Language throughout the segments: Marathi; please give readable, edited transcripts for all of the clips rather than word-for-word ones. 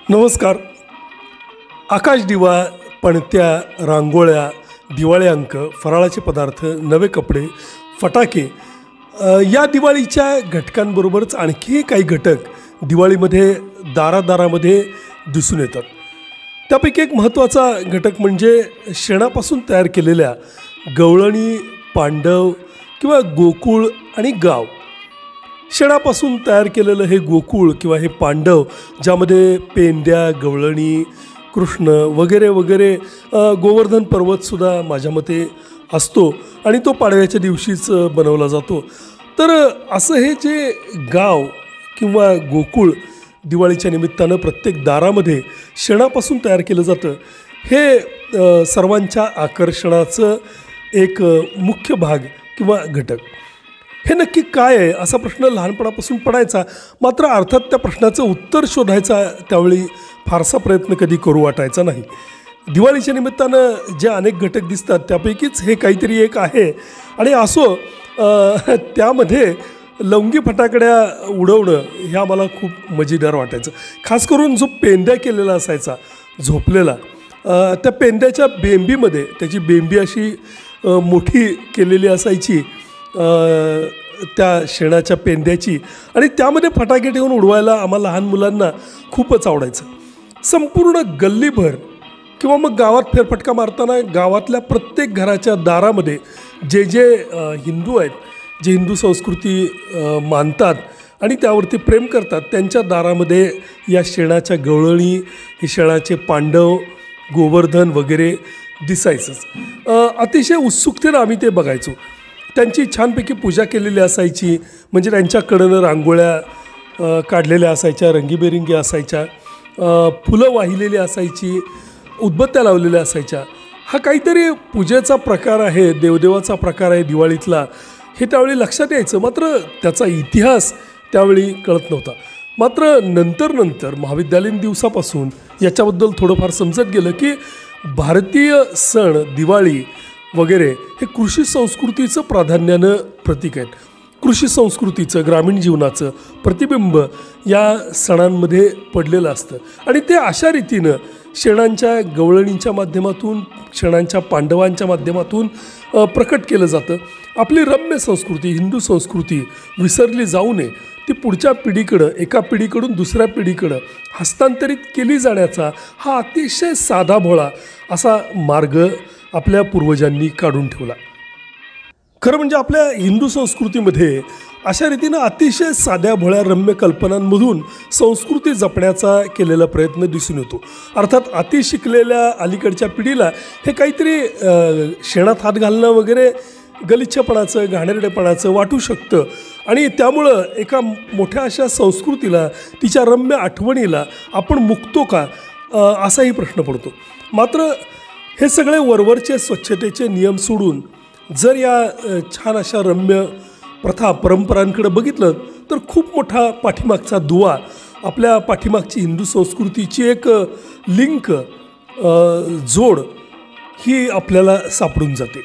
नमस्कार. आकाश दिवा, पणत्या, रांगोळ्या, दिवाळी अंक, फराळाचे पदार्थ, नवे कपडे, फटाके या दिवाळीच्या घटकांबरोबरच आणखी काही घटक दिवाळीमध्ये दारादारामध्ये दिसून येतात. त्यापैकी एक महत्त्वाचा घटक म्हणजे शेणापासून तयार केलेल्या गवळणी, पांडव किंवा गोकुळ आणि गाव. शेणापासून तयार केलेलं हे गोकुळ किंवा हे पांडव, ज्यामध्ये पेंड्या, गवळणी, कृष्ण वगैरे वगैरे, गोवर्धन पर्वतसुद्धा माझ्या मते असतो आणि तो पाडव्याच्या दिवशीच बनवला जातो. तर असं हे जे गाव किंवा गोकुळ दिवाळीच्या निमित्तानं प्रत्येक दारामध्ये शेणापासून तयार केलं जातं, हे सर्वांच्या आकर्षणाचं एक मुख्य भाग किंवा घटक. हे नक्की काय आहे असा प्रश्न लहानपणापासून पडायचा. मात्र अर्थात त्या प्रश्नाचं उत्तर शोधायचा त्यावेळी फारसा प्रयत्न कधी करू वाटायचा नाही. दिवाळीच्या निमित्तानं जे अनेक घटक दिसतात त्यापैकीच हे काहीतरी एक आहे. आणि असो, त्यामध्ये लवंगी फटाकड्या उडवणं हे आम्हाला खूप मजेदार वाटायचं. खास करून जो पेंद्या केलेला असायचा झोपलेला, त्या पेंद्याच्या बेंबीमध्ये त्याची बेंबी अशी मोठी केलेली असायची त्या शेणाच्या पेंद्याची, आणि त्यामध्ये फटाके ठेवून उडवायला आम्हाला लहान मुलांना खूपच आवडायचं. संपूर्ण गल्लीभर किंवा मग गावात फेरफटका मारताना गावातल्या प्रत्येक घराच्या दारामध्ये जे जे हिंदू आहेत, जे हिंदू संस्कृती मानतात आणि त्यावरती प्रेम करतात, त्यांच्या दारामध्ये या शेणाच्या गवळणी, हे शेणाचे पांडव, गोवर्धन वगैरे दिसायचंच. अतिशय उत्सुकतेनं आम्ही ते बघायचो. त्यांची छानपैकी पूजा केलेली असायची. म्हणजे त्यांच्याकडनं रांगोळ्या काढलेल्या असायच्या, रंगीबेरंगी असायच्या, फुलं वाहिलेली असायची, उदबत्त्या लावलेल्या असायच्या. हा काहीतरी पूजेचा प्रकार आहे, देवदेवाचा प्रकार आहे दिवाळीतला, हे त्यावेळी लक्षात यायचं. मात्र त्याचा इतिहास त्यावेळी कळत नव्हता. मात्र नंतर महाविद्यालयीन दिवसापासून याच्याबद्दल थोडंफार समजत गेलं की भारतीय सण दिवाळी वगैरे हे कृषी संस्कृतीचं प्राधान्यानं प्रतीक आहेत. कृषी संस्कृतीचं, ग्रामीण जीवनाचं प्रतिबिंब या सणांमध्ये पडलेलं असतं. आणि ते अशा रीतीनं शेणांच्या गवळणींच्या माध्यमातून, शेणांच्या पांडवांच्या माध्यमातून प्रकट केलं जातं. आपली रम्य संस्कृती, हिंदू संस्कृती विसरली जाऊ नये, ती पुढच्या पिढीकडं, एका पिढीकडून दुसऱ्या पिढीकडं हस्तांतरित केली जाण्याचा हा अतिशय साधा भोळा असा मार्ग आपल्या पूर्वजांनी काढून ठेवला. खरं म्हणजे आपल्या हिंदू संस्कृतीमध्ये अशा रीतीनं अतिशय साध्या भोळ्या रम्य कल्पनांमधून संस्कृती जपण्याचा केलेला प्रयत्न दिसून येतो. अर्थात अति शिकलेल्या अलीकडच्या पिढीला हे काहीतरी शेणात हात घालणं वगैरे गलिच्छपणाचं, घाणेरडेपणाचं वाटू शकतं. आणि त्यामुळं एका मोठ्या अशा संस्कृतीला, तिच्या रम्य आठवणीला आपण मुकतो का, असाही प्रश्न पडतो. मात्र हे सगळे वरवरचे स्वच्छतेचे नियम सोडून जर या छान अशा रम्य प्रथा, परंपरांकडे बघितलं तर खूप मोठा पाठीमागचा दुवा, आपल्या पाठीमागची हिंदू संस्कृतीची एक लिंक, जोड ही आपल्याला सापडून जाते.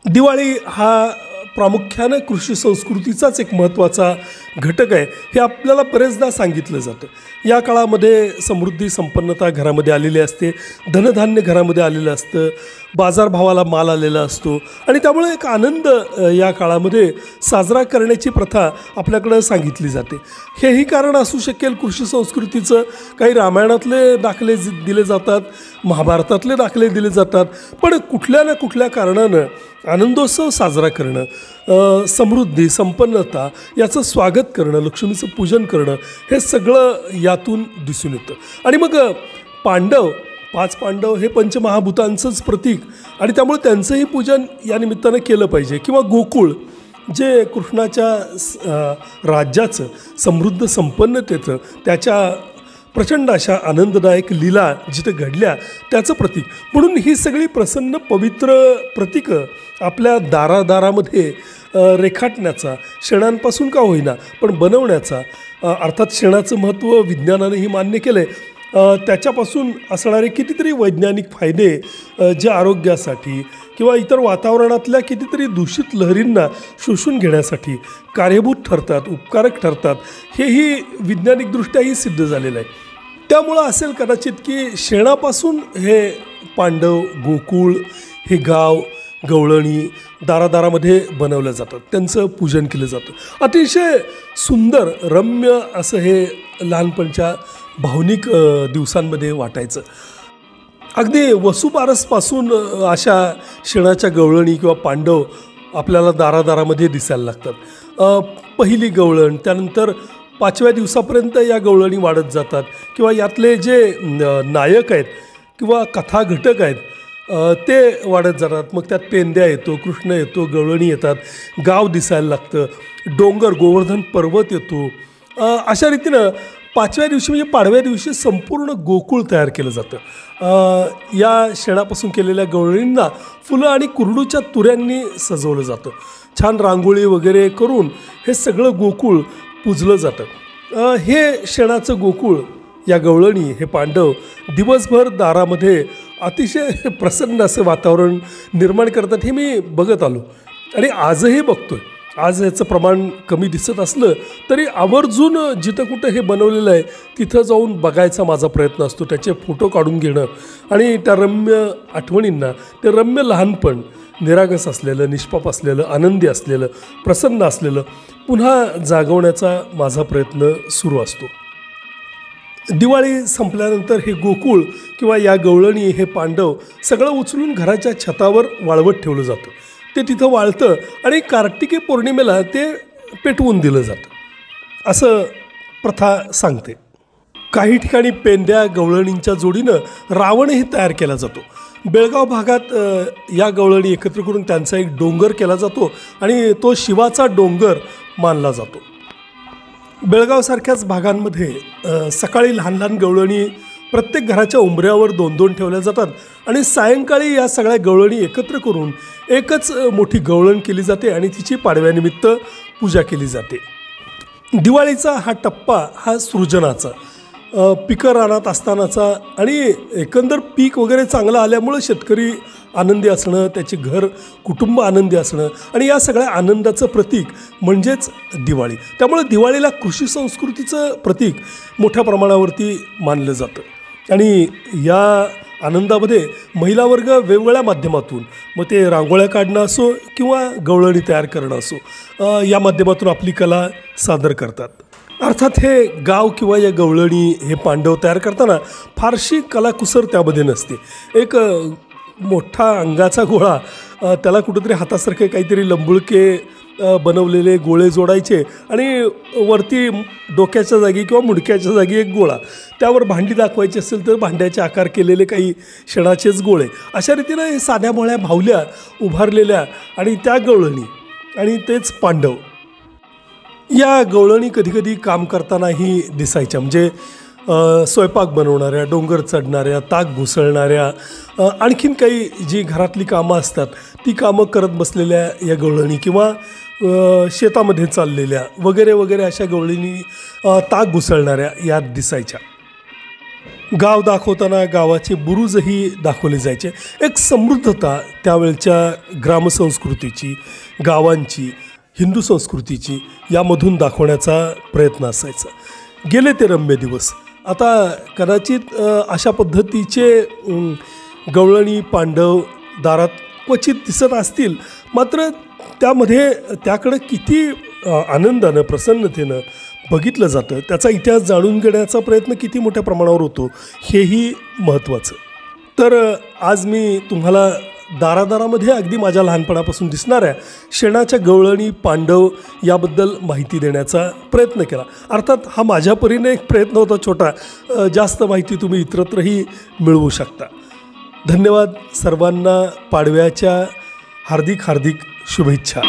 दिवाळी हा प्रामुख्यानं कृषी संस्कृतीचाच एक महत्त्वाचा घटक आहे, हे आपल्याला बरेचदा सांगितलं जातं. या काळामध्ये समृद्धी, संपन्नता घरामध्ये आलेली असते, धनधान्य घरामध्ये आलेलं असतं, बाजारभावाला माल आलेला असतो आणि त्यामुळे एक आनंद या काळामध्ये साजरा करण्याची प्रथा आपल्याकडं सांगितली जाते. हेही कारण असू शकेल कृषी संस्कृतीचं. काही रामायणातले दाखले दिले जातात, महाभारतातले दाखले दिले जातात, पण कुठल्या ना कुठल्या कारणानं आनंदोत्सव साजरा करणं, समृद्धी, संपन्नता याचं स्वागत करणं, लक्ष्मीचं पूजन करणं, हे सगळं यातून दिसून येतं. आणि मग पांडव, 5 पांडव हे पंचमहाभूतांचंच प्रतीक, आणि त्यामुळे त्यांचंही पूजन या निमित्तानं केलं पाहिजे. किंवा गोकुळ, जे कृष्णाच्या राज्याचं, समृद्ध संपन्नतेचं, त्याच्या प्रचंड अशा आनंददायक लीला जिथं घडल्या त्याचं प्रतीक म्हणून ही सगळी प्रसन्न पवित्र प्रतीकं आपल्या दारादारामध्ये रेखाटण्याचा, शेणांपासून का होईना पण बनवण्याचा, अर्थात शेणाचं महत्त्व विज्ञानानेही मान्य केलं आहे, त्याच्यापासून असणारे कितीतरी वैज्ञानिक फायदे जे आरोग्यासाठी किंवा इतर वातावरणातल्या कितीतरी दूषित लहरींना शोषून घेण्यासाठी कारणीभूत ठरतात, उपकारक ठरतात, हेही वैज्ञानिकदृष्ट्याही सिद्ध झालेलं आहे. त्यामुळं असेल कदाचित की शेणापासून हे पांडव गोकुळ हे गाव गवळणी दारादारामध्ये बनवलं जातं, त्यांचं पूजन केलं जातं. अतिशय सुंदर रम्य असं हे लहानपणच्या भावनिक दिवसांमध्ये वाटायचं. अगदी वसुबारसपासून अशा शेणाच्या गवळणी किंवा पांडव आपल्याला दारादारामध्ये दिसायला लागतात. पहिली गवळण, त्यानंतर 5व्या दिवसापर्यंत या गवळणी वाढत जातात किंवा यातले जे नायक आहेत किंवा कथाघटक आहेत ते वाढत जातात. मग त्यात पेंद्या येतो, कृष्ण येतो, गवळणी येतात, गाव दिसायला लागतं, डोंगर गोवर्धन पर्वत येतो. अशा रीतीनं 5व्या दिवशी म्हणजे पाडव्या दिवशी संपूर्ण गोकुळ तयार केलं जातं. या शेणापासून केलेल्या गवळणींना फुलं आणि कुरडूच्या तुऱ्यांनी सजवलं जातं. छान रांगोळी वगैरे करून हे सगळं गोकुळ पूजलं जातं. हे शेणाचं गोकुळ, या गवळणी, हे पांडव दिवसभर दारामध्ये अतिशय प्रसन्न असं वातावरण निर्माण करतात. हे मी बघत आलो आणि आजही बघतोय. आज याचं प्रमाण कमी दिसत असलं तरी आवर्जून जिथं कुठं हे बनवलेलं आहे तिथं जाऊन बघायचा माझा प्रयत्न असतो. त्याचे फोटो काढून घेणं आणि त्या रम्य आठवणींना, ते रम्य लहानपण निरागस असलेलं, निष्पाप असलेलं, आनंदी असलेलं, प्रसन्न असलेलं पुन्हा जागवण्याचा माझा प्रयत्न सुरू असतो. दिवाळी संपल्यानंतर हे गोकुळ किंवा या गवळणी, हे पांडव सगळं उचलून घराच्या छतावर वाळवत ठेवलं जातं. ते तिथं वाळतं आणि कार्तिकी पौर्णिमेला ते पेटवून दिलं जातं असं प्रथा सांगते. काही ठिकाणी पेंद्या गवळणींच्या जोडीनं रावणही तयार केला जातो. बेळगाव भागात या गवळणी एकत्र करून त्यांचा एक डोंगर केला जातो आणि तो शिवाचा डोंगर मानला जातो. बेळगावसारख्याच भागांमध्ये सकाळी लहान लहान गवळणी प्रत्येक घराच्या उंबऱ्यावर 2-2 ठेवल्या जातात आणि सायंकाळी या सगळ्या गवळणी एकत्र करून एकच मोठी गवळण केली जाते आणि तिची पाडव्यानिमित्त पूजा केली जाते. दिवाळीचा हा टप्पा हा सृजनाचा, पिकं रानात असतानाचा आणि एकंदर पीक वगैरे चांगलं आल्यामुळं शेतकरी आनंदी असणं, त्याचे घर कुटुंब आनंदी असणं आणि या सगळ्या आनंदाचं प्रतीक म्हणजेच दिवाळी. त्यामुळे दिवाळीला कृषी संस्कृतीचं प्रतीक मोठ्या प्रमाणावरती मानलं जातं आणि या आनंदामध्ये महिला वर्ग वेगवेगळ्या माध्यमातून, मग ते रांगोळ्या काढणं असो किंवा गवळणी तयार करणं असो, या माध्यमातून आपली कला सादर करतात. अर्थात हे गाव किंवा या गवळणी, हे पांडव तयार करताना फारशी कलाकुसर त्यामध्ये नसते. एक मोठा अंगाचा गोळा, त्याला कुठंतरी हातासारखे काहीतरी लंबुळके बनवलेले गोळे जोडायचे आणि वरती डोक्याच्या जागी किंवा मुडक्याच्या जागी एक गोळा, त्यावर भांडी दाखवायची असेल तर भांड्याचे आकार केलेले काही शेणाचेच गोळे, अशा रीतीनं हे साध्या भोळ्या भावल्या उभारलेल्या आणि त्या गवळणी आणि तेच पांडव. या गवळणी कधीकधी काम करतानाही दिसायच्या. म्हणजे स्वयंपाक बनवणाऱ्या, डोंगर चढणाऱ्या, ताक घुसळणाऱ्या, आणखीन काही जी घरातली कामं असतात ती कामं करत बसलेल्या या गवळणी किंवा शेतामध्ये चाललेल्या वगैरे वगैरे अशा गवळणी ताक घुसळणाऱ्या यात दिसायच्या. गाव दाखवताना गावाचे बुरुजही दाखवले जायचे. एक समृद्धता त्यावेळच्या ग्रामसंस्कृतीची, गावांची, हिंदू संस्कृतीची यामधून दाखवण्याचा प्रयत्न असायचा. गेले ते रम्य दिवस. आता कदाचित अशा पद्धतीचे गवळणी पांडव दारात क्वचित दिसत असतील, मात्र त्यामध्ये त्याकडं किती आनंदानं, प्रसन्नतेनं बघितलं जातं, त्याचा इतिहास जाणून घेण्याचा प्रयत्न किती मोठ्या प्रमाणावर होतो हेही महत्त्वाचं. तर आज मी तुम्हाला दारादारामध्ये अगदी माझ्या लहानपणापासून दिसणाऱ्या शेणाच्या गवळणी, पांडव याबद्दल माहिती देण्याचा प्रयत्न केला. अर्थात हा माझ्या परीने एक प्रयत्न होता छोटा. जास्त माहिती तुम्ही इतरत्रही मिळवू शकता. धन्यवाद. सर्वांना पाडव्याच्या हार्दिक शुभेच्छा.